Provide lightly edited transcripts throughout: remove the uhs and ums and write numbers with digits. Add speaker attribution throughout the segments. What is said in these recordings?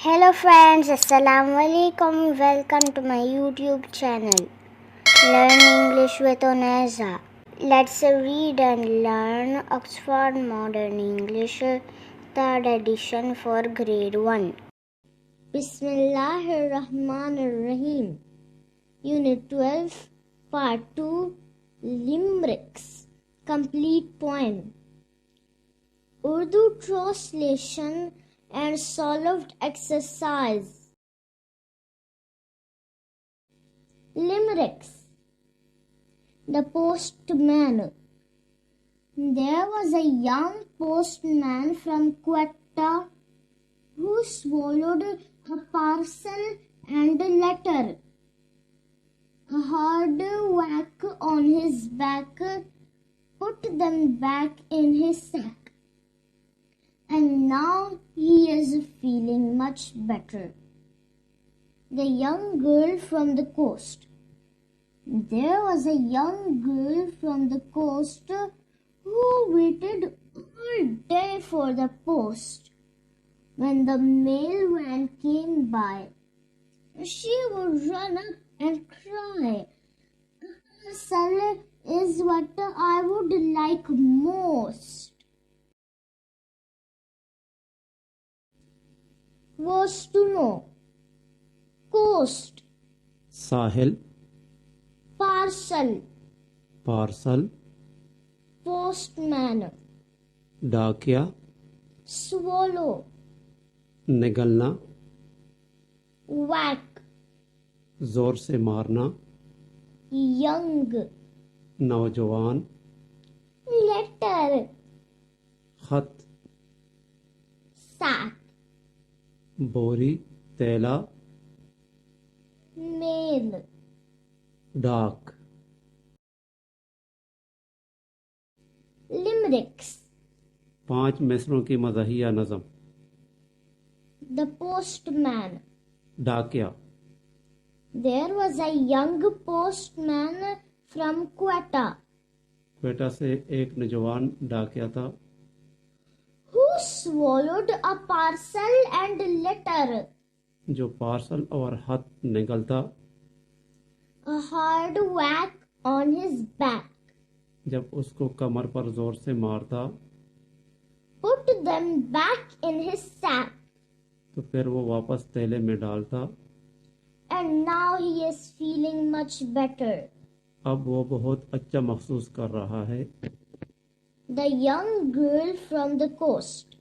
Speaker 1: Hello friends, Assalamu-O-ALAIKUM. Welcome to my YouTube channel. Learn English with Oneza. Let's read and learn Oxford Modern English, 3rd edition for grade 1. Bismillahirrahmanirrahim. Unit 12, Part 2, Limericks. Complete poem. Urdu translation and solved exercise. Limericks. The postman. There was a young postman from Quetta who swallowed a parcel and a letter. A hard whack on his back put them back in his sack. And now he is feeling much better. The young girl from the coast. There was a young girl from the coast who waited all day for the post. When the mail van came by, she would run up and cry, "Parcel is what I would like most." Was to know. Coast.
Speaker 2: Sahil,
Speaker 1: Parcel.
Speaker 2: Parcel,
Speaker 1: Postman.
Speaker 2: डाकिया,
Speaker 1: Swallow.
Speaker 2: निगलना,
Speaker 1: Whack.
Speaker 2: जोर से मारना,
Speaker 1: Young.
Speaker 2: नौजवान,
Speaker 1: Letter.
Speaker 2: खत,
Speaker 1: Sack.
Speaker 2: बोरी, तैला,
Speaker 1: Mail.
Speaker 2: डाक.
Speaker 1: Limericks.
Speaker 2: 5 मिसरों की मज़ाहिया नज़म.
Speaker 1: The postman.
Speaker 2: डाकिया.
Speaker 1: There was a young postman from Quetta
Speaker 2: Quetta से एक नौजवान डाकिया था
Speaker 1: who swallowed a parcel and letter.
Speaker 2: जो पार्सल और खत निगलता.
Speaker 1: A hard whack on his back
Speaker 2: जब उसको कमर पर जोर से मारता
Speaker 1: put them back in his sack.
Speaker 2: तो फिर वो वापस तैले में डालता.
Speaker 1: And now he is feeling much better.
Speaker 2: अब वो बहुत अच्छा महसूस कर रहा है.
Speaker 1: The young girl from the coast.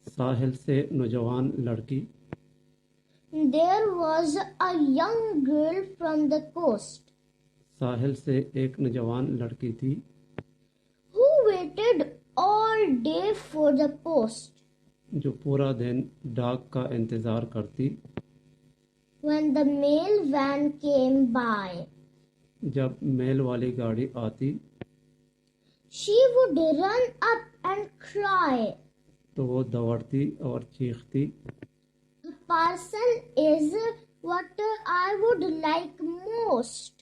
Speaker 2: साहिल से नौजवान लड़की.
Speaker 1: There was a young girl from the coast
Speaker 2: साहिल से एक नौजवान लड़की थी
Speaker 1: who waited all day for the post.
Speaker 2: जो पूरा दिन डाक का इंतजार करती.
Speaker 1: When the mail van came by,
Speaker 2: जब मेल वाली गाड़ी आती
Speaker 1: she would run up and cry,
Speaker 2: तो वो दौड़ती और चीखती.
Speaker 1: "The parcel is what I would like most."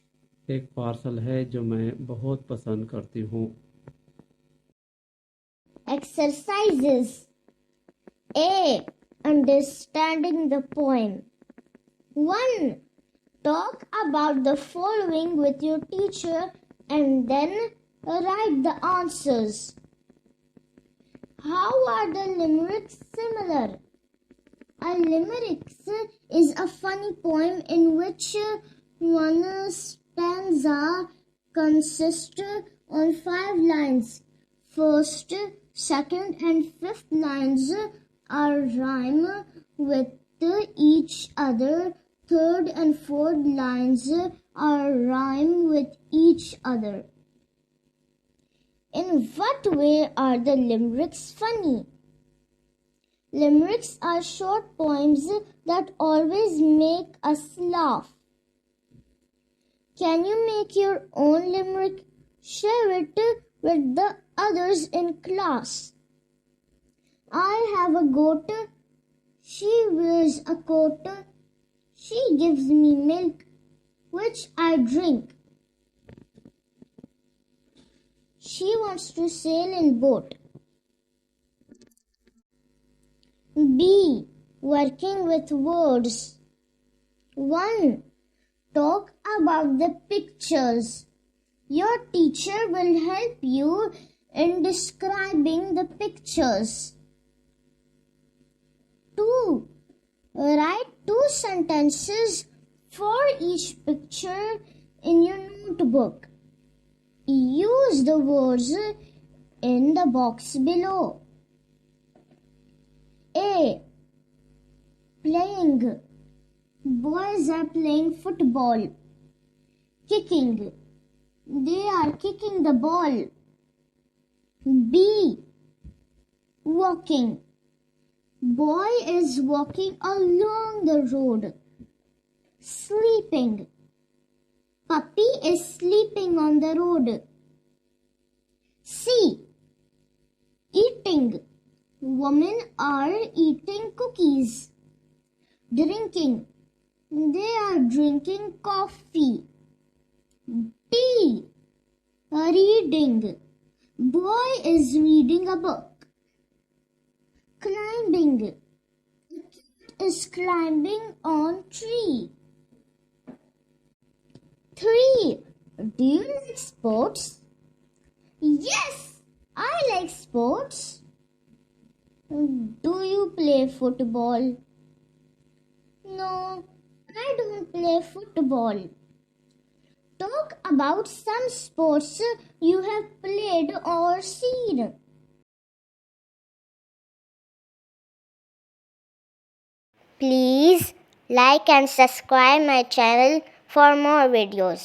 Speaker 2: एक पार्सल है जो मैं बहुत पसंद करती हूँ.
Speaker 1: Exercises. A. Understanding the poem. 1. Talk about the following with your teacher and then write the answers. How are the limericks similar? A limericks is a funny poem in which one stanza consists on 5 lines. First, second and fifth lines are rhyme with each other. Third and fourth lines are rhyme with each other. In what way are the limericks funny? Limericks are short poems that always make us laugh. Can you make your own limerick? Share it with the others in class. I have a goat. She wears a coat. She gives me milk, which I drink. She wants to sail in boat. B. Working with words. 1. Talk about the pictures. Your teacher will help you in describing the pictures. 2. Write 2 sentences for each picture in your notebook. Use the words in the box below. A. Playing. Boys are playing football. Kicking. They are kicking the ball. B. Walking. Boy is walking along the road. Sleeping. Puppy is sleeping on the road. C. Eating. Women are eating cookies. Drinking. They are drinking coffee. D. Reading. Boy is reading a book. Climbing. The cat is climbing on tree. 3. Do you like sports? Yes, I like sports. Do you play football? No, I don't play football. Talk about some sports you have played or seen. Please like and subscribe my channel for more videos.